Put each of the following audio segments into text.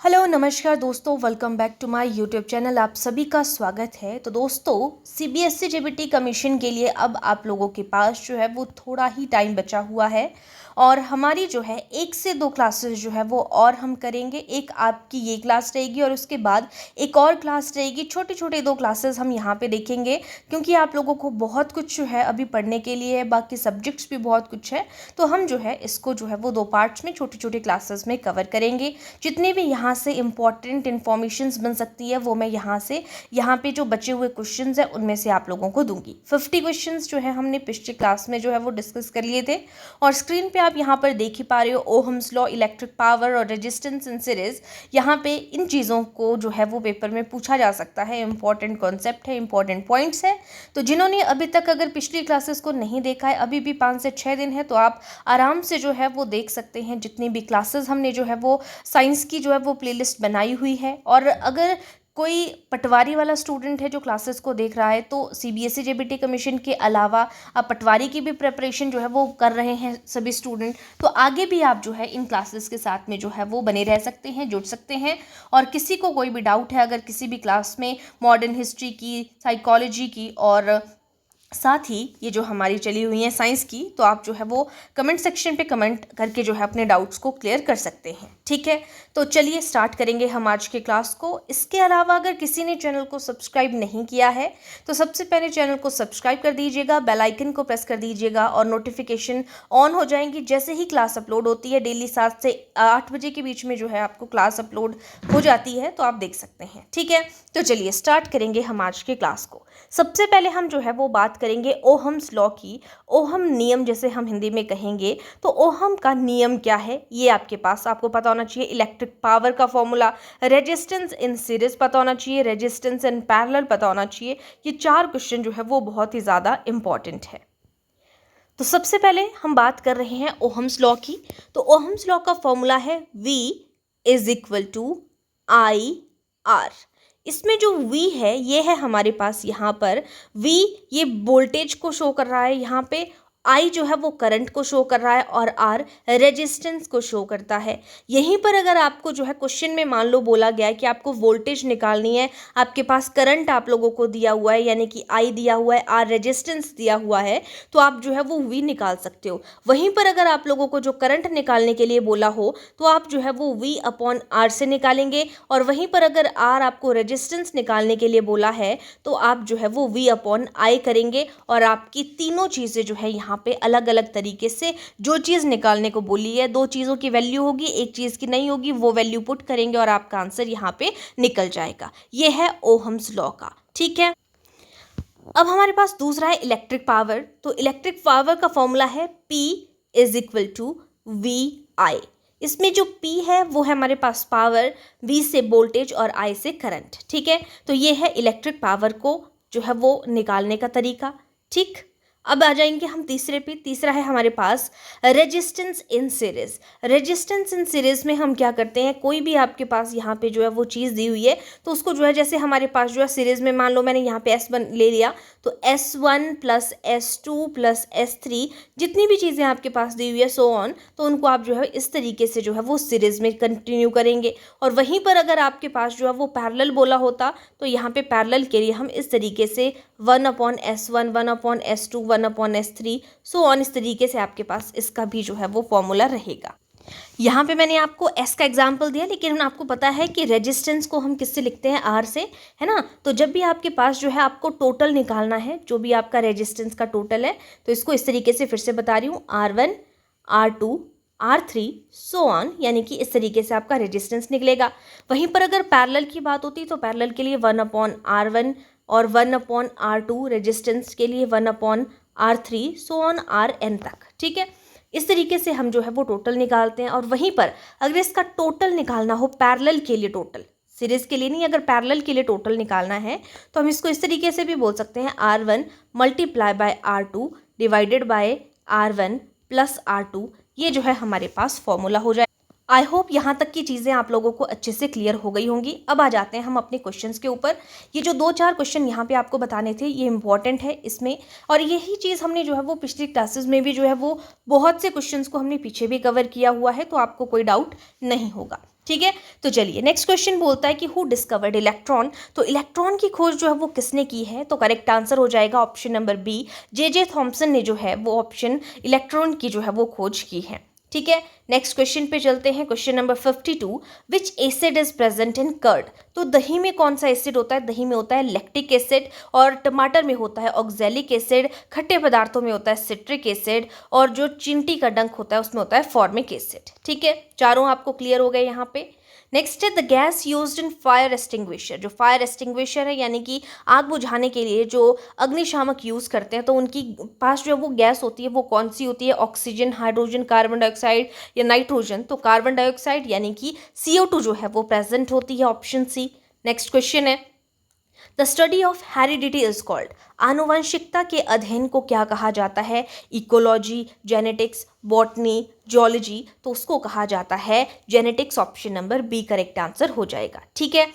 Hello नमस्कार दोस्तों, welcome back to my YouTube channel. आप सभी का स्वागत है। तो दोस्तों, सीबीएसई जेबीटी कमीशन के लिए अब आप लोगों के पास जो है वो थोड़ा ही टाइम बचा हुआ है और हमारी जो है 1 से 2 क्लासेस जो है वो और हम करेंगे। एक आपकी ये क्लास रहेगी और उसके बाद एक और क्लास रहेगी। छोटे छोटे 2 क्लासेस हम यहाँ पे देखेंगे क्योंकि आप लोगों को बहुत कुछ जो है अभी पढ़ने के लिए है, बाकी सब्जेक्ट्स भी बहुत कुछ है। तो हम जो है इसको जो है वो 2 पार्ट्स में छोटे छोटे क्लासेस में कवर करेंगे। जितने भी यहाँ से इम्पॉर्टेंट इन्फॉर्मेशंस बन सकती है वो मैं यहाँ पे जो बचे हुए क्वेश्चंस हैं उनमें से आप लोगों को दूंगी। 50 क्वेश्चंस जो है हमने पिछले क्लास में जो है वो डिस्कस कर लिए थे और स्क्रीन पे आप यहाँ पर देख ही पा रहे हो ओहम्स लॉ, इलेक्ट्रिक पावर और रेजिस्टेंस इन सीरीज। यहाँ पे इन चीज़ों को जो है वो पेपर में पूछा जा सकता है। इंपॉर्टेंट कॉन्सेप्ट है, इंपॉर्टेंट पॉइंट्स है। तो जिन्होंने अभी तक अगर पिछली क्लासेस को नहीं देखा है, अभी भी 5 से 6 दिन है, तो आप आराम से जो है वो देख सकते हैं। जितनी भी क्लासेस हमने जो है वो साइंस की जो है वो प्लेलिस्ट बनाई हुई है। और अगर कोई पटवारी वाला स्टूडेंट है जो क्लासेस को देख रहा है तो सीबीएसई जेबीटी कमीशन के अलावा आप पटवारी की भी प्रिपरेशन जो है वो कर रहे हैं सभी स्टूडेंट, तो आगे भी आप जो है इन क्लासेस के साथ में जो है वो बने रह सकते हैं, जुड़ सकते हैं। और किसी को कोई भी डाउट है अगर किसी भी क्लास में मॉडर्न हिस्ट्री की, साइकोलॉजी की और साथ ही ये जो हमारी चली हुई है साइंस की, तो आप जो है वो कमेंट सेक्शन पे कमेंट करके जो है अपने डाउट्स को क्लियर कर सकते हैं। ठीक है, तो चलिए स्टार्ट करेंगे हम आज के क्लास को। इसके अलावा अगर किसी ने चैनल को सब्सक्राइब नहीं किया है तो सबसे पहले चैनल को सब्सक्राइब कर दीजिएगा, बेल आइकन को प्रेस कर दीजिएगा और नोटिफिकेशन ऑन हो जाएंगी जैसे ही क्लास अपलोड होती है। डेली 7 से 8 बजे के बीच में जो है आपको क्लास अपलोड हो जाती है, तो आप देख सकते हैं। ठीक है, तो चलिए स्टार्ट करेंगे हम आज के क्लास को। सबसे पहले हम जो है वो बात करेंगे ओहम्स लॉ की। ओहम नियम जैसे हम हिंदी में कहेंगे, तो ओहम का नियम क्या है ये आपको पता होना चाहिए। इलेक्ट्रिक पावर का फॉर्मूला, रेजिस्टेंस इन सीरीज पता होना चाहिए, रेजिस्टेंस इन पैरेलल पता होना चाहिए। ये 4 क्वेश्चन जो है वो बहुत ही ज़्यादा इंपॉर्टेंट है। तो सबसे पहले हम बात कर रहे हैं ओहम्स लॉ की। तो ओहम्स लॉ का फॉर्मूला है V is equal to I R. इसमें जो V है ये है हमारे पास यहाँ पर V, ये वोल्टेज को शो कर रहा है। यहाँ पे I जो है वो करंट को शो कर रहा है और R रेजिस्टेंस को शो करता है। यहीं पर अगर आपको जो है क्वेश्चन में मान लो बोला गया है कि आपको वोल्टेज निकालनी है, आपके पास करंट आप लोगों को दिया हुआ है यानी कि I दिया हुआ है, R रेजिस्टेंस दिया हुआ है, तो आप जो है वो V निकाल सकते हो। वहीं पर अगर आप लोगों को जो करंट निकालने के लिए बोला हो तो आप जो है वो V अपॉन R से निकालेंगे। और वहीं पर अगर R आपको रेजिस्टेंस निकालने के लिए बोला है तो आप जो है वो V अपॉन I करेंगे और आपकी तीनों चीज़ें जो है यहाँ पे अलग अलग तरीके से जो चीज़ निकालने को बोली है, 2 चीज़ों की वैल्यू होगी, एक चीज़ की नहीं होगी, वो वैल्यू पुट करेंगे और आपका आंसर यहाँ पे निकल जाएगा। ये है ओहम्स लॉ का। ठीक है, अब हमारे पास दूसरा है इलेक्ट्रिक पावर। तो इलेक्ट्रिक पावर का फॉर्मूला है P is equal to VI। इसमें जो P है वो है हमारे पास पावर, V से वोल्टेज और I से करंट। ठीक है, तो ये है इलेक्ट्रिक पावर को जो है वो निकालने का तरीका। ठीक, अब आ जाएंगे हम तीसरे पे। तीसरा है हमारे पास resistance in series. Resistance in series में हम क्या करते हैं, कोई भी आपके पास यहाँ पे जो है वो चीज़ दी हुई है तो उसको जो है, जैसे हमारे पास जो है सीरीज में मान लो मैंने यहाँ पे S1 ले लिया, तो S1 plus S2 plus S3 जितनी भी चीज़ें आपके पास दी हुई है सो ऑन, तो उनको आप जो है इस तरीके से जो है वो सीरीज में कंटिन्यू करेंगे। और वहीं पर अगर आपके पास जो है वो पैरेलल बोला होता तो यहाँ पे पैरेलल के लिए हम इस तरीके से 1/S1, 1/S2, 1/S3 so on, इस तरीके से आपके पास इसका भी जो है वो फॉर्मूला रहेगा। यहाँ पे मैंने आपको S का एग्जाम्पल दिया, लेकिन आपको पता है कि रेजिस्टेंस को हम किससे लिखते हैं, R से, है ना। तो जब भी आपके पास जो है आपको टोटल निकालना है, जो भी आपका रेजिस्टेंस का टोटल है, तो इसको इस तरीके से फिर से बता रही हूँ, R1, R2, R3 so on, यानी कि इस तरीके से आपका रेजिस्टेंस निकलेगा। वहीं पर अगर पैरेलल की बात होती तो पैरेलल के लिए 1/R1 और 1/R2, रेजिस्टेंस के लिए 1/R3 सो ऑन Rn तक। ठीक है, इस तरीके से हम जो है वो टोटल निकालते हैं। और वहीं पर अगर इसका टोटल निकालना हो पैरेलल के लिए, टोटल सीरीज के लिए नहीं, अगर पैरेलल के लिए टोटल निकालना है तो हम इसको इस तरीके से भी बोल सकते हैं, R1 multiply by R2 divided by R1 plus R2। ये जो है हमारे पास फॉर्मूला हो जाए। आई होप यहाँ तक की चीज़ें आप लोगों को अच्छे से क्लियर हो गई होंगी। अब आ जाते हैं हम अपने क्वेश्चंस के ऊपर। ये जो 2-4 क्वेश्चन यहाँ पे आपको बताने थे ये इंपॉर्टेंट है इसमें, और यही चीज़ हमने जो है वो पिछली क्लासेस में भी जो है वो बहुत से क्वेश्चंस को हमने पीछे भी कवर किया हुआ है, तो आपको कोई डाउट नहीं होगा। ठीक है। तो चलिए नेक्स्ट क्वेश्चन बोलता है कि हु डिस्कवर्ड इलेक्ट्रॉन। तो इलेक्ट्रॉन की खोज जो है वो किसने की है, तो करेक्ट आंसर हो जाएगा option number B, J Thomson ने जो है वो ऑप्शन इलेक्ट्रॉन की जो है वो खोज की है। ठीक है। नेक्स्ट क्वेश्चन पे चलते हैं, question number 52, which acid is present in curd. तो दही में कौन सा एसिड होता है, दही में होता है लैक्टिक एसिड, और टमाटर में होता है ऑक्जेलिक एसिड, खट्टे पदार्थों में होता है सिट्रिक एसिड, और जो चींटी का डंक होता है उसमें होता है फॉर्मिक एसिड। ठीक है, चारों आपको क्लियर हो गए यहाँ पे। नेक्स्ट है the gas used in fire extinguisher. जो फायर एक्सटिंग्विशर है यानी कि आग बुझाने के लिए जो अग्निशामक यूज़ करते हैं, तो उनकी पास जो वो गैस होती है वो कौन सी होती है, ऑक्सीजन, हाइड्रोजन, कार्बन डाइऑक्साइड या नाइट्रोजन। तो कार्बन डाइऑक्साइड यानी कि CO2 जो है वो प्रेजेंट होती है, ऑप्शन सी। नेक्स्ट क्वेश्चन है the study of heredity is called. आनुवंशिकता के अध्ययन को क्या कहा जाता है, इकोलॉजी, जेनेटिक्स, बॉटनी, जियोलॉजी। तो उसको कहा जाता है genetics, option number B correct answer हो जाएगा। ठीक है।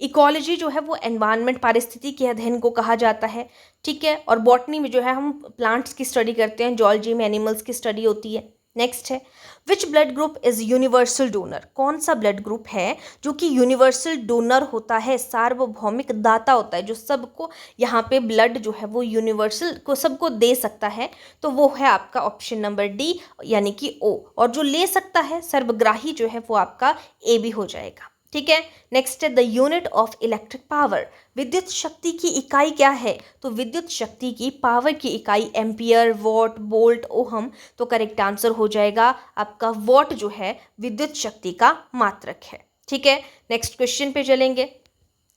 इकोलॉजी जो है वो एनवायरनमेंट, पारिस्थिति के अध्ययन को कहा जाता है। ठीक है। और बॉटनी में जो है हम प्लांट्स की स्टडी करते हैं, जियोलॉजी में एनिमल्स की स्टडी होती है। नेक्स्ट है which blood group is universal donor. कौन सा ब्लड ग्रुप है जो कि यूनिवर्सल डोनर होता है, सार्वभौमिक दाता होता है, जो सबको यहाँ पे ब्लड जो है वो यूनिवर्सल को सबको दे सकता है। तो वो है आपका ऑप्शन नंबर डी यानी कि ओ, और जो ले सकता है सर्वग्राही जो है वो आपका ए भी हो जाएगा। ठीक है। नेक्स्ट है the unit of electric power. विद्युत शक्ति की इकाई क्या है, तो विद्युत शक्ति की पावर की इकाई एम्पियर, वॉट, वोल्ट, ओहम। तो करेक्ट आंसर हो जाएगा आपका वॉट जो है विद्युत शक्ति का मात्रक है। ठीक है। नेक्स्ट क्वेश्चन पे चलेंगे।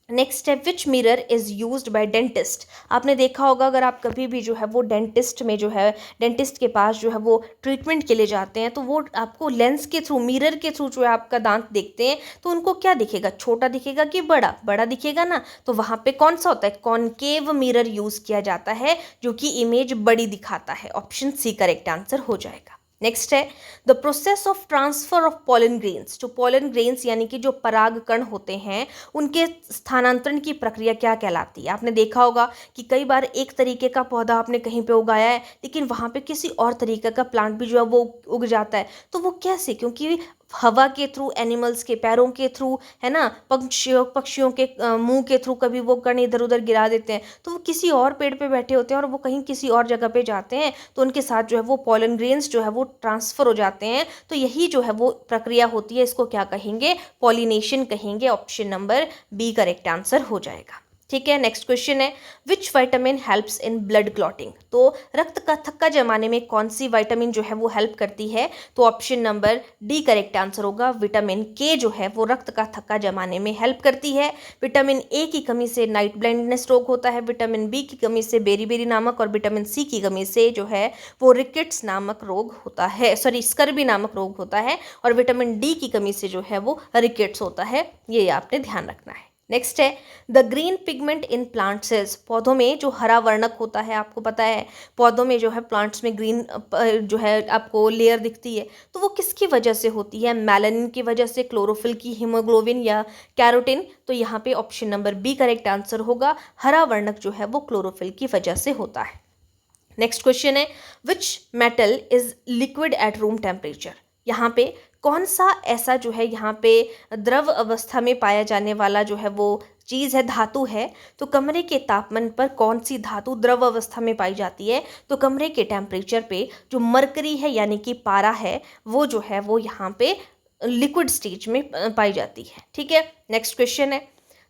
नेक्स्ट है विच mirror is used by dentist. आपने देखा होगा अगर आप कभी भी जो है वो डेंटिस्ट में जो है डेंटिस्ट के पास जो है वो ट्रीटमेंट के लिए जाते हैं, तो वो आपको लेंस के थ्रू, मिरर के थ्रू जो है आपका दांत देखते हैं, तो उनको क्या दिखेगा, छोटा दिखेगा कि बड़ा, बड़ा दिखेगा ना। तो वहाँ पे कौन सा होता है, कॉनकेव मिरर यूज़ किया जाता है जो कि इमेज बड़ी दिखाता है, ऑप्शन सी करेक्ट आंसर हो जाएगा। नेक्स्ट है the process of transfer of pollen grains. जो पॉलन ग्रेन्स यानी कि जो परागकण होते हैं उनके स्थानांतरण की प्रक्रिया क्या कहलाती है। आपने देखा होगा कि कई बार एक तरीके का पौधा आपने कहीं पे उगाया है, लेकिन वहाँ पे किसी और तरीके का प्लांट भी जो है वो उग जाता है। तो वो कैसे, क्योंकि हवा के थ्रू, एनिमल्स के पैरों के थ्रू, है ना, पक्षियों के मुंह के थ्रू कभी वो कण इधर उधर गिरा देते हैं, तो वो किसी और पेड़ पे बैठे होते हैं और वो कहीं किसी और जगह पे जाते हैं, तो उनके साथ जो है वो पॉलन ग्रेन्स जो है वो ट्रांसफर हो जाते हैं। तो यही जो है वो प्रक्रिया होती है, इसको क्या कहेंगे, पॉलिनेशन कहेंगे, option number B correct answer हो जाएगा। ठीक है। नेक्स्ट क्वेश्चन है which vitamin helps in blood clotting. तो रक्त का थक्का जमाने में कौन सी विटामिन जो है वो हेल्प करती है, तो option number D correct answer होगा, विटामिन के जो है वो रक्त का थक्का जमाने में हेल्प करती है। विटामिन ए की कमी से नाइट ब्लाइंडनेस रोग होता है, विटामिन बी की कमी से बेरी नामक, और विटामिन सी की कमी से जो है वो रिकेट्स नामक रोग होता है, सॉरी स्कर्वी नामक रोग होता है, और विटामिन डी की कमी से जो है वो रिकेट्स होता है। ये आपने ध्यान रखना है। नेक्स्ट है the green pigment in plant cells. पौधों में जो हरा वर्णक होता है, आपको पता है पौधों में जो है प्लांट्स में ग्रीन जो है आपको लेयर दिखती है, तो वो किसकी वजह से होती है, मेलानिन की वजह से, क्लोरोफिल की, हीमोग्लोबिन या कैरोटिन। तो यहाँ पे option number B correct answer होगा, हरा वर्णक जो है वो क्लोरोफिल की वजह से होता है। नेक्स्ट क्वेश्चन है विच metal is liquid at room temperature. यहाँ पे कौन सा ऐसा जो है यहाँ पे द्रव अवस्था में पाया जाने वाला जो है वो चीज़ है, धातु है। तो कमरे के तापमान पर कौन सी धातु द्रव अवस्था में पाई जाती है, तो कमरे के टेम्परेचर पे जो मरकरी है यानी कि पारा है, वो जो है वो यहाँ पे लिक्विड स्टेज में पाई जाती है। ठीक है। नेक्स्ट क्वेश्चन है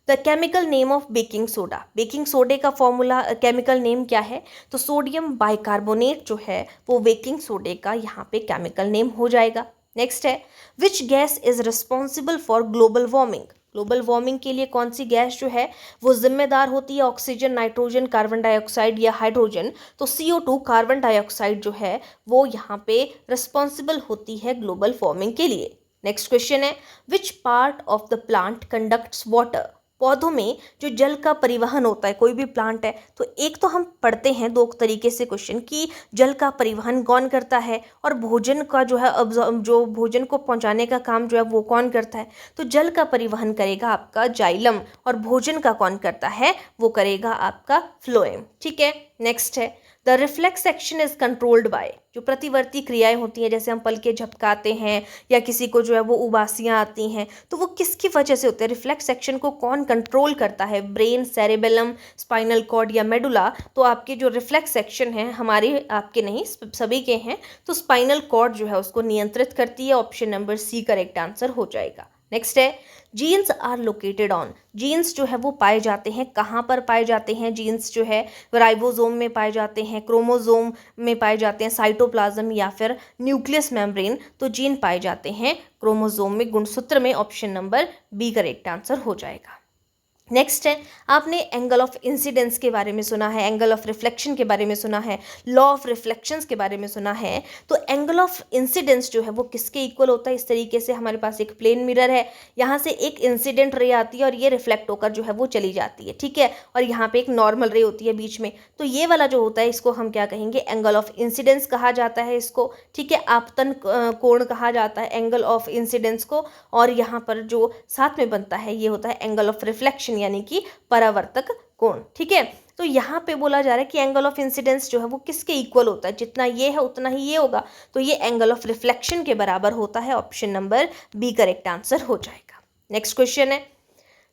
the chemical name of baking soda. Baking सोडे का फॉर्मूला, केमिकल नेम क्या है, तो सोडियम बाइकार्बोनेट जो है वो बेकिंग सोडे का यहाँ पे केमिकल नेम हो जाएगा। नेक्स्ट है which gas is responsible for global warming. Global warming के लिए कौन सी गैस जो है वो जिम्मेदार होती है, ऑक्सीजन, नाइट्रोजन, कार्बन डाइऑक्साइड या हाइड्रोजन। तो CO2 कार्बन डाइऑक्साइड जो है वो यहाँ पे रिस्पॉन्सिबल होती है ग्लोबल वार्मिंग के लिए। नेक्स्ट क्वेश्चन है which part of the plant conducts water. पौधों में जो जल का परिवहन होता है, कोई भी प्लांट है, तो एक तो हम पढ़ते हैं दो तरीके से क्वेश्चन कि जल का परिवहन कौन करता है, और भोजन का जो है जो भोजन को पहुंचाने का काम जो है वो कौन करता है। तो जल का परिवहन करेगा आपका जाइलम, और भोजन का कौन करता है, वो करेगा आपका फ्लोएम। ठीक है। नेक्स्ट है the reflex action is controlled by, जो प्रतिवर्ती क्रियाएं होती हैं, जैसे हम पलके झपकाते हैं या किसी को जो है वो उबासियां आती हैं, तो वो किसकी वजह से होते हैं? रिफ्लेक्स एक्शन को कौन कंट्रोल करता है? ब्रेन, सेरेबेलम, स्पाइनल कॉर्ड या मेडुला? तो आपके जो रिफ्लेक्स एक्शन है, हमारे आपके नहीं सभी के हैं, तो स्पाइनल कॉर्ड जो है उसको नियंत्रित करती है। Option number C correct answer हो जाएगा। नेक्स्ट है genes are located on, genes जो है वो पाए जाते हैं कहाँ पर पाए जाते हैं? जीन्स जो है राइबोसोम में पाए जाते हैं, क्रोमोसोम में पाए जाते हैं, साइटोप्लाज्म या फिर न्यूक्लियस मेम्ब्रेन? तो जीन पाए जाते हैं क्रोमोसोम में, गुणसूत्र में। Option number B correct answer हो जाएगा। नेक्स्ट है, आपने एंगल ऑफ इंसिडेंस के बारे में सुना है, एंगल ऑफ रिफ्लेक्शन के बारे में सुना है, लॉ ऑफ रिफ्लेक्शंस के बारे में सुना है। तो एंगल ऑफ इंसिडेंस जो है वो किसके इक्वल होता है? इस तरीके से हमारे पास एक प्लेन मिरर है, यहाँ से एक इंसिडेंट रे आती है और ये रिफ्लेक्ट होकर जो है वो चली जाती है, ठीक है, और यहाँ पे एक नॉर्मल रे होती है बीच में। तो ये वाला जो होता है इसको हम क्या कहेंगे? एंगल ऑफ इंसिडेंस कहा जाता है इसको, ठीक है। आपतन कोण कहा जाता है एंगल ऑफ इंसिडेंस को, और यहाँ पर जो साथ में बनता है ये होता है एंगल ऑफ रिफ्लेक्शन, यानी कि परावर्तक कोण, ठीक है। तो यहाँ पे बोला जा रहा है कि एंगल ऑफ इंसिडेंस जो है वो किसके इक्वल होता है? जितना ये है उतना ही ये होगा, तो ये एंगल ऑफ रिफ्लेक्शन के बराबर होता है। Option number B correct answer हो जाएगा। नेक्स्ट क्वेश्चन है,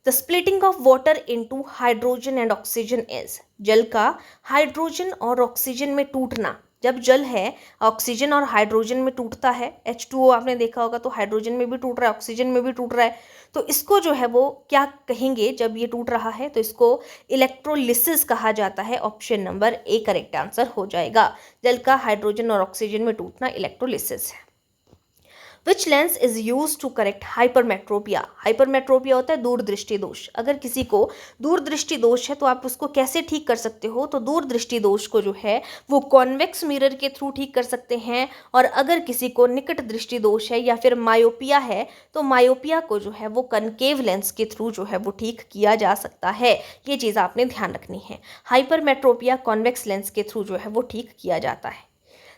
the splitting of water into hydrogen and oxygen is, जल का हाइड्रोजन और ऑक्सीजन में टूटना। जब जल है ऑक्सीजन और हाइड्रोजन में टूटता है, H2O आपने देखा होगा, तो हाइड्रोजन में भी टूट रहा है, ऑक्सीजन में भी टूट रहा है, तो इसको जो है वो क्या कहेंगे जब ये टूट रहा है? तो इसको इलेक्ट्रोलिसिस कहा जाता है। Option number A correct answer हो जाएगा। जल का हाइड्रोजन और ऑक्सीजन में टूटना इलेक्ट्रोलिसिस है। Which lens is use to correct hypermetropia, hypermetropia होता है दूरदृष्टि दोष। अगर किसी को दूरदृष्टि दोष है तो आप उसको कैसे ठीक कर सकते हो? तो दूरदृष्टि दोष को जो है वो कॉन्वेक्स मिरर के थ्रू ठीक कर सकते हैं, और अगर किसी को निकट दृष्टि दोष है या फिर मायोपिया है तो मायोपिया को जो है वो कनकेव लेंस के थ्रू जो है वो ठीक किया जा सकता है। ये चीज़ आपने ध्यान रखनी है, हाइपरमेट्रोपिया कॉन्वेक्स लेंस के थ्रू जो है वो ठीक किया जाता है।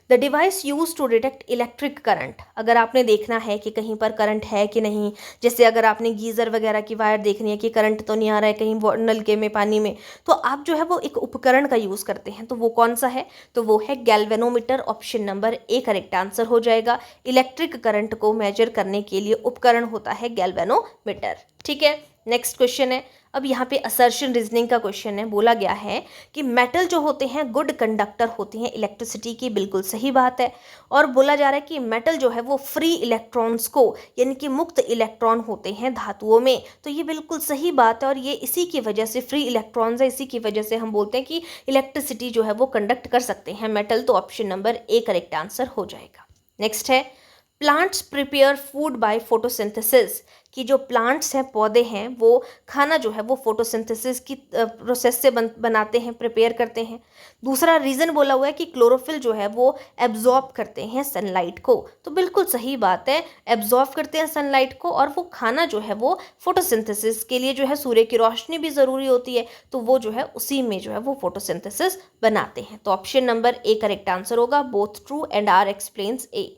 The device use to detect electric current, अगर आपने देखना है कि कहीं पर करंट है कि नहीं, जैसे अगर आपने गीज़र वगैरह की वायर देखनी है कि करंट तो नहीं आ रहा है कहीं नलके में, पानी में, तो आप जो है वो एक उपकरण का यूज़ करते हैं। तो वो कौन सा है? तो वो है galvanometer. Option number A correct answer हो जाएगा। इलेक्ट्रिक करंट को मेजर करने के लिए उपकरण होता है गैल्वेनोमीटर, ठीक है। नेक्स्ट क्वेश्चन है, अब यहाँ पे असर्शन रीजनिंग का क्वेश्चन है। बोला गया है कि मेटल जो होते हैं गुड कंडक्टर होते हैं इलेक्ट्रिसिटी की, बिल्कुल सही बात है। और बोला जा रहा है कि मेटल जो है वो फ्री इलेक्ट्रॉन्स को, यानी कि मुक्त इलेक्ट्रॉन होते हैं धातुओं में, तो ये बिल्कुल सही बात है। और ये इसी की वजह से फ्री इलेक्ट्रॉन्स है, इसी की वजह से हम बोलते हैं कि इलेक्ट्रिसिटी जो है वो कंडक्ट कर सकते हैं मेटल। तो option number A correct answer हो जाएगा। नेक्स्ट है, plants prepare food by photosynthesis, कि जो प्लांट्स हैं, पौधे हैं, वो खाना जो है वो फोटोसिंथेसिस की प्रोसेस से बनाते हैं, प्रिपेयर करते हैं। दूसरा रीज़न बोला हुआ है कि क्लोरोफिल जो है वो एब्जॉर्ब करते हैं सनलाइट को, तो बिल्कुल सही बात है, एब्जॉर्ब करते हैं सनलाइट को। और वो खाना जो है वो फोटोसिंथेसिस के लिए जो है सूर्य की रोशनी भी ज़रूरी होती है, तो वो जो है उसी में जो है वो फोटोसिंथेसिस बनाते हैं। तो option number A correct answer होगा। Both true and R explains A.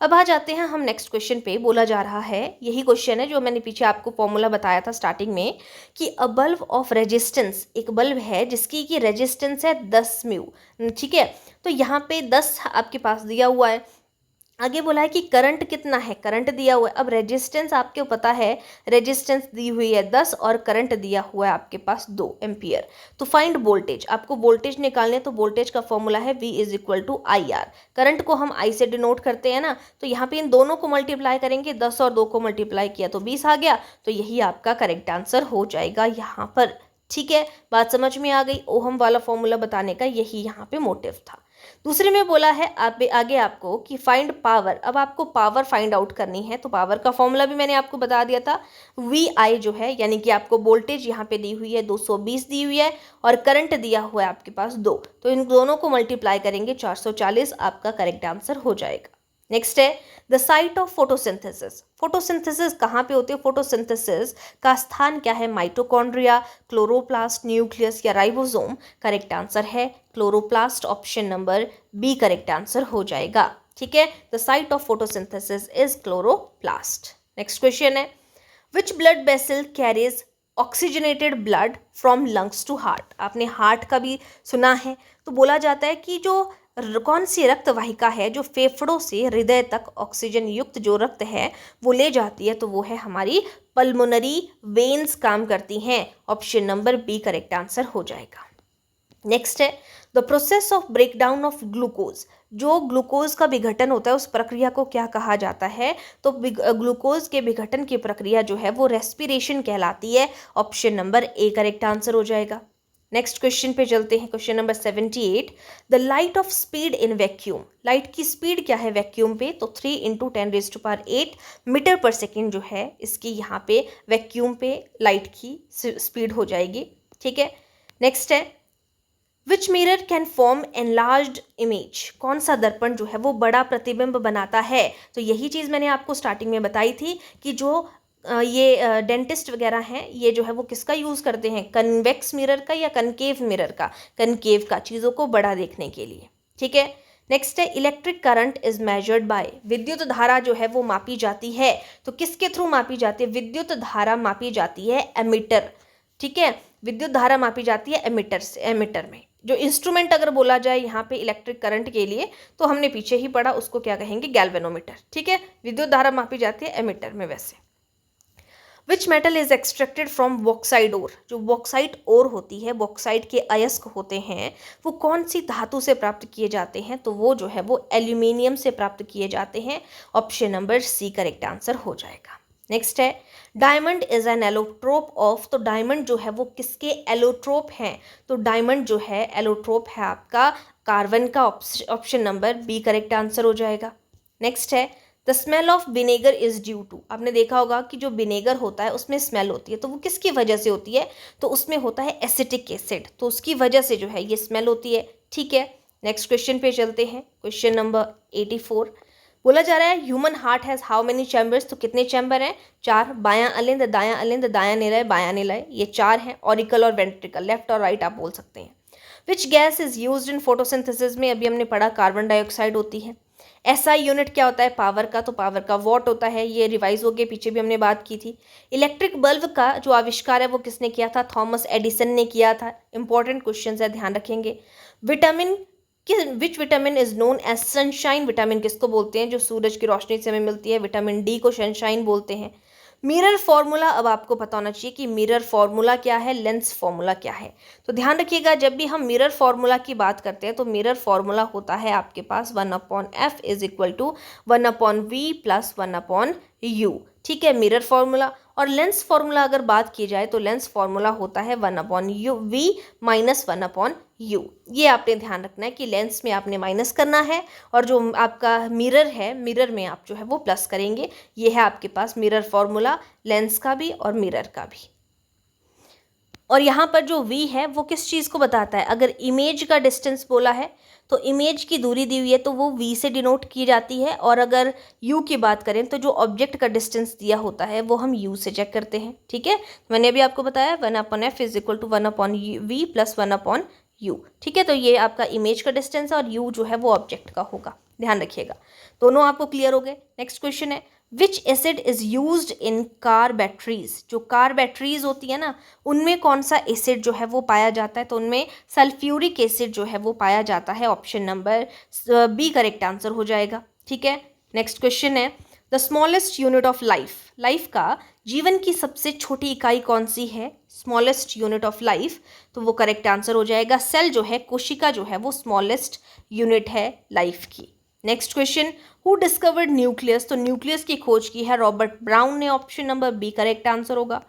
अब आ जाते हैं हम नेक्स्ट क्वेश्चन पे। बोला जा रहा है, यही क्वेश्चन है जो मैंने पीछे आपको फॉर्मूला बताया था स्टार्टिंग में, कि अ बल्ब ऑफ रेजिस्टेंस, एक बल्ब है जिसकी की रेजिस्टेंस है 10 म्यू, ठीक है। तो यहाँ पे 10 आपके पास दिया हुआ है। आगे बोला है कि करंट कितना है, करंट दिया हुआ है। अब रेजिस्टेंस आपको पता है, रेजिस्टेंस दी हुई है 10 और करंट दिया हुआ है आपके पास 2 एम्पियर। तो फाइंड वोल्टेज, आपको वोल्टेज निकालने, तो वोल्टेज का फॉर्मूला है V is equal to IR। Current को हम I से डिनोट करते हैं ना, तो यहाँ पे इन दोनों को मल्टीप्लाई करेंगे, 10 और 2 को मल्टीप्लाई किया तो 20 आ गया। तो यही आपका करेक्ट आंसर हो जाएगा यहाँ पर, ठीक है। बात समझ में आ गई? ओहम वाला फॉर्मूला बताने का यही यहाँ पे मोटिव था। दूसरे में बोला है आगे आपको कि फाइंड पावर। अब आपको पावर फाइंड आउट करनी है, तो पावर का फॉर्मूला भी मैंने आपको बता दिया था। VI जो है, यानी कि आपको वोल्टेज यहाँ पे दी हुई है 220 दी हुई है, और करंट दिया हुआ है आपके पास 2, तो इन दोनों को मल्टीप्लाई करेंगे 440, आपका करेक्ट आंसर हो जाएगा। नेक्स्ट है the site of photosynthesis. Photosynthesis कहाँ पे होती है? फोटोसिंथेसिस का स्थान क्या है? माइटोकॉन्ड्रिया, क्लोरोप्लास्ट, न्यूक्लियस या राइबोसोम? करेक्ट आंसर है chloroplast. Option number B correct answer हो जाएगा, ठीक है। The site of photosynthesis is chloroplast. Next question है, which blood vessel carries oxygenated blood from lungs to heart. आपने हार्ट का भी सुना है। तो बोला जाता है कि जो कौन सी रक्त वाहिका है जो फेफड़ों से हृदय तक ऑक्सीजन युक्त जो रक्त है वो ले जाती है, तो वो है हमारी पल्मोनरी वेन्स काम करती हैं। Option number B correct answer हो जाएगा। नेक्स्ट है the process of breakdown of glucose. जो ग्लूकोज का विघटन होता है उस प्रक्रिया को क्या कहा जाता है? तो ग्लूकोज के विघटन की प्रक्रिया जो है वो रेस्पिरेशन कहलाती है। Option number A correct answer हो जाएगा। नेक्स्ट क्वेश्चन पे चलते हैं। Question number 78, the light of speed in vacuum. Light की स्पीड क्या है वैक्यूम पे? तो 3 × 10⁸ मीटर पर सेकेंड जो है इसकी यहाँ पे वैक्यूम पे लाइट की स्पीड हो जाएगी। ठीक है। नेक्स्ट है विच mirror can form enlarged image. कौन सा दर्पण जो है वो बड़ा प्रतिबिंब बनाता है? तो यही चीज़ मैंने आपको स्टार्टिंग में बताई थी कि जो ये डेंटिस्ट वगैरह हैं ये जो है वो किसका यूज़ करते हैं, कन्वेक्स मिरर का या कनकेव मिरर का? कनकेव का, चीज़ों को बड़ा देखने के लिए। ठीक है। नेक्स्ट है electric current is measured by. विद्युत धारा जो है वो मापी जाती है, तो किसके थ्रू मापी जाती है? विद्युत धारा मापी जाती है एमीटर। ठीक है, विद्युत धारा मापी जाती है एमीटर से। एमीटर में जो इंस्ट्रूमेंट अगर बोला जाए यहाँ पे इलेक्ट्रिक करंट के लिए तो हमने पीछे ही पढ़ा, उसको क्या कहेंगे? गैल्वेनोमीटर। ठीक है, विद्युत धारा मापी जाती है एमीटर में। वैसे which metal is extracted from bauxite ore. जो बॉक्साइट ओर होती है, बॉक्साइट के अयस्क होते हैं, वो कौन सी धातु से प्राप्त किए जाते हैं? तो वो जो है वो एल्यूमिनियम से प्राप्त किए जाते हैं। Option number C correct answer हो जाएगा। नेक्स्ट है diamond is an allotrope of. तो डायमंड जो है वो किसके एलोट्रोप हैं? तो डायमंड जो है एलोट्रोप है आपका कार्बन का। Option number B correct answer हो जाएगा। नेक्स्ट है the smell of vinegar is due to. आपने देखा होगा कि जो विनेगर होता है उसमें स्मेल होती है, तो वो किसकी वजह से होती है? तो उसमें होता है एसिटिक एसिड, तो उसकी वजह से जो है ये स्मेल होती है। ठीक है। नेक्स्ट क्वेश्चन पे चलते हैं। क्वेश्चन नंबर 84 बोला जा रहा है human heart has how many chambers. तो कितने चैम्बर हैं? 4। बायां अलिंद, दायां अलिंद, दायां निलय, बायां निलय, ये 4 हैं। ऑरिकल और वेंट्रिकल, लेफ्ट और राइट आप बोल सकते हैं। विच gas is used in photosynthesis में? अभी हमने पढ़ा कार्बन डाइऑक्साइड होती है। एसआई यूनिट क्या होता है? पावर का, तो पावर का वॉट होता है। ये रिवाइज हो गया, पीछे भी हमने बात की थी। इलेक्ट्रिक बल्ब का जो आविष्कार है वो किसने किया था? थॉमस एडिसन ने किया था। इंपॉर्टेंट क्वेश्चन है, ध्यान रखेंगे। Vitamin which vitamin is known as sunshine. Vitamin किसको बोलते हैं? जो सूरज की रोशनी से हमें मिलती है, विटामिन डी को सनशाइन बोलते हैं। मिरर फॉर्मूला अब आपको पता होना चाहिए कि मिरर फॉर्मूला क्या है, लेंस फॉर्मूला क्या है। तो ध्यान रखिएगा, जब भी हम मिरर फॉर्मूला की बात करते हैं तो मिरर फॉर्मूला होता है आपके पास 1/f is equal to 1/v plus 1/u। ठीक है, मिरर फॉर्मूला। और लेंस फॉर्मूला अगर बात की जाए तो लेंस फॉर्मूला होता है 1/v माइनस 1/u। ये आपने ध्यान रखना है कि लेंस में आपने माइनस करना है और जो आपका मिरर है, मिरर में आप जो है वो प्लस करेंगे। ये है आपके पास मिरर फॉर्मूला, लेंस का भी और मिरर का भी। और यहाँ पर जो v है वो किस चीज़ को बताता है? अगर इमेज का डिस्टेंस बोला है तो इमेज की दूरी दी हुई है तो वो v से डिनोट की जाती है। और अगर u की बात करें तो जो ऑब्जेक्ट का डिस्टेंस दिया होता है वो हम u से चेक करते हैं। ठीक है, मैंने अभी आपको बताया 1/f is equal to 1/v plus 1/u। ठीक है, तो ये आपका इमेज का डिस्टेंस है और u जो है वो ऑब्जेक्ट का होगा। ध्यान रखिएगा, दोनों आपको क्लियर हो गए। नेक्स्ट क्वेश्चन है विच acid is used in car batteries. जो कार बैटरीज होती है ना, उनमें कौन सा एसिड जो है वो पाया जाता है? तो उनमें सल्फ्यूरिक एसिड जो है वो पाया जाता है। Option number B correct answer हो जाएगा। ठीक है। नेक्स्ट क्वेश्चन है the smallest unit of life. Life का जीवन की सबसे छोटी इकाई कौन सी है? स्मॉलेस्ट यूनिट ऑफ लाइफ, तो वो करेक्ट आंसर हो जाएगा सेल जो है, कोशिका जो है वो स्मॉलेस्ट यूनिट है लाइफ की। Next question who discovered nucleus. तो न्यूक्लियस की खोज की है रॉबर्ट ब्राउन ने। Option number B correct answer होगा।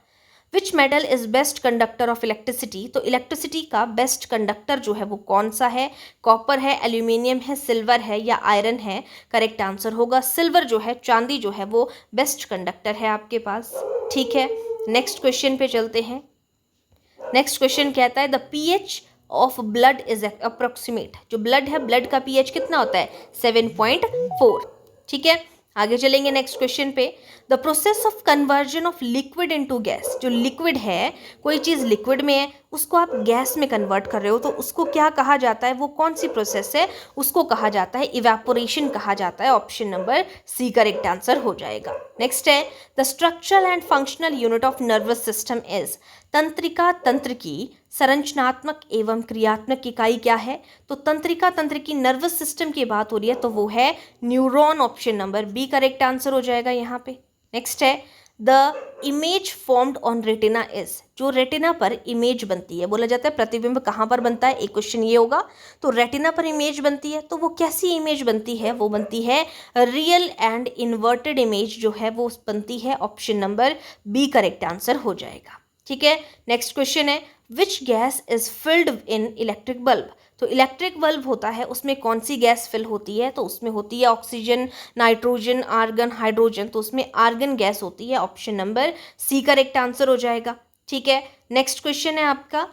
Which metal is best conductor of electricity. तो इलेक्ट्रिसिटी का बेस्ट कंडक्टर जो है वो कौन सा है? कॉपर है, एल्यूमिनियम है, सिल्वर है या आयरन है? करेक्ट आंसर होगा सिल्वर जो है, चांदी जो है वो बेस्ट कंडक्टर है आपके पास। ठीक है, नेक्स्ट क्वेश्चन पे चलते हैं। नेक्स्ट क्वेश्चन कहता है the pH of blood is approximate. जो ब्लड है, ब्लड का पीएच कितना होता है? 7.4। ठीक है, आगे चलेंगे नेक्स्ट क्वेश्चन पे। The process of conversion of liquid into gas, जो लिक्विड है, कोई चीज़ लिक्विड में है उसको आप गैस में कन्वर्ट कर रहे हो तो उसको क्या कहा जाता है, वो कौन सी प्रोसेस है, उसको कहा जाता है इवेपोरेशन कहा जाता है। Option number C correct answer हो जाएगा। नेक्स्ट है the structural and functional unit of nervous system is, तंत्रिका तंत्र की संरचनात्मक एवं क्रियात्मक इकाई क्या है, तो तंत्रिका तंत्र की नर्वस सिस्टम की बात हो रही है तो वो है neuron. Option number B correct answer हो जाएगा यहाँ पे। नेक्स्ट है the image formed on retina is, जो रेटिना पर इमेज बनती है, बोला जाता है प्रतिबिंब कहाँ पर बनता है, एक क्वेश्चन ये होगा। तो रेटिना पर इमेज बनती है तो वो कैसी इमेज बनती है, वो बनती है रियल एंड इन्वर्टेड इमेज जो है वो बनती है। Option number B correct answer हो जाएगा। ठीक है, नेक्स्ट क्वेश्चन है which gas is filled in electric bulb, तो इलेक्ट्रिक बल्ब होता है उसमें कौन सी गैस फिल होती है, तो उसमें होती है ऑक्सीजन, नाइट्रोजन, आर्गन, हाइड्रोजन, तो उसमें आर्गन गैस होती है। Option number C correct answer हो जाएगा। ठीक है, नेक्स्ट क्वेश्चन है आपका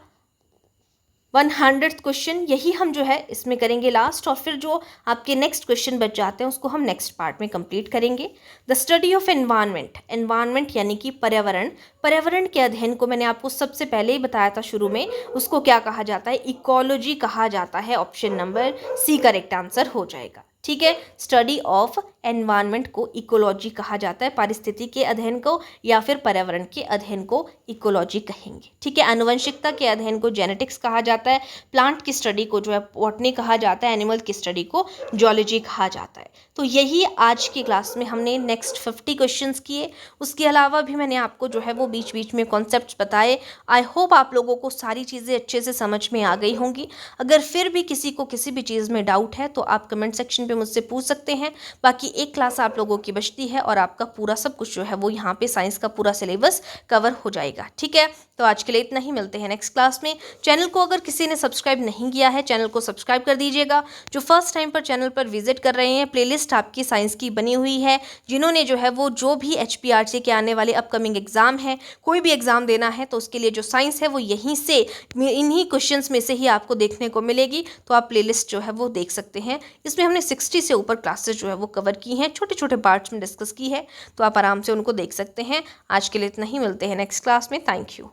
100th क्वेश्चन, यही हम जो है इसमें करेंगे लास्ट, और फिर जो आपके नेक्स्ट क्वेश्चन बच जाते हैं उसको हम नेक्स्ट पार्ट में कंप्लीट करेंगे। The study of environment, environment यानी कि पर्यावरण, पर्यावरण के अध्ययन को मैंने आपको सबसे पहले ही बताया था शुरू में, उसको क्या कहा जाता है, इकोलॉजी कहा जाता है। Option number C correct answer हो जाएगा। ठीक है, स्टडी ऑफ एनवायरनमेंट को इकोलॉजी कहा जाता है, पारिस्थितिकी के अध्ययन को या फिर पर्यावरण के अध्ययन को इकोलॉजी कहेंगे। ठीक है, आनुवंशिकता के अध्ययन को जेनेटिक्स कहा जाता है, प्लांट की स्टडी को जो है बॉटनी कहा जाता है, एनिमल की स्टडी को जूलॉजी कहा जाता है। तो यही आज की क्लास में हमने नेक्स्ट 50 क्वेश्चंस किए, उसके अलावा भी मैंने आपको जो है वो बीच बीच में कॉन्सेप्ट्स बताए। आई होप आप लोगों को सारी चीज़ें अच्छे से समझ में आ गई होंगी। अगर फिर भी किसी को किसी भी चीज़ में डाउट है तो आप कमेंट सेक्शन पे मुझसे पूछ सकते हैं। बाकी एक क्लास आप लोगों की बचती है और आपका पूरा सब कुछ जो है वो यहाँ पे साइंस का पूरा सिलेबस कवर हो जाएगा। ठीक है, तो आज के लिए इतना ही, मिलते हैं नेक्स्ट क्लास में। चैनल को अगर किसी ने सब्सक्राइब नहीं किया है, चैनल को सब्सक्राइब कर दीजिएगा। जो फर्स्ट टाइम पर चैनल पर विजिट कर रहे हैं, प्लेलिस्ट आपकी साइंस की बनी हुई है। जिन्होंने जो है वो जो भी HPRC के आने वाले अपकमिंग एग्जाम है, कोई भी एग्जाम देना है तो उसके लिए जो साइंस है वो यहीं से, इन्हीं क्वेश्चंस में से ही आपको देखने को मिलेगी। तो आप प्लेलिस्ट जो है वो देख सकते हैं। इसमें हमने 60 से ऊपर क्लासेस जो है वो कवर की हैं, छोटे छोटे पार्ट्स में डिस्कस की है, तो आप आराम से उनको देख सकते हैं। आज के लिए इतना ही, मिलते हैं नेक्स्ट क्लास में। Thank you.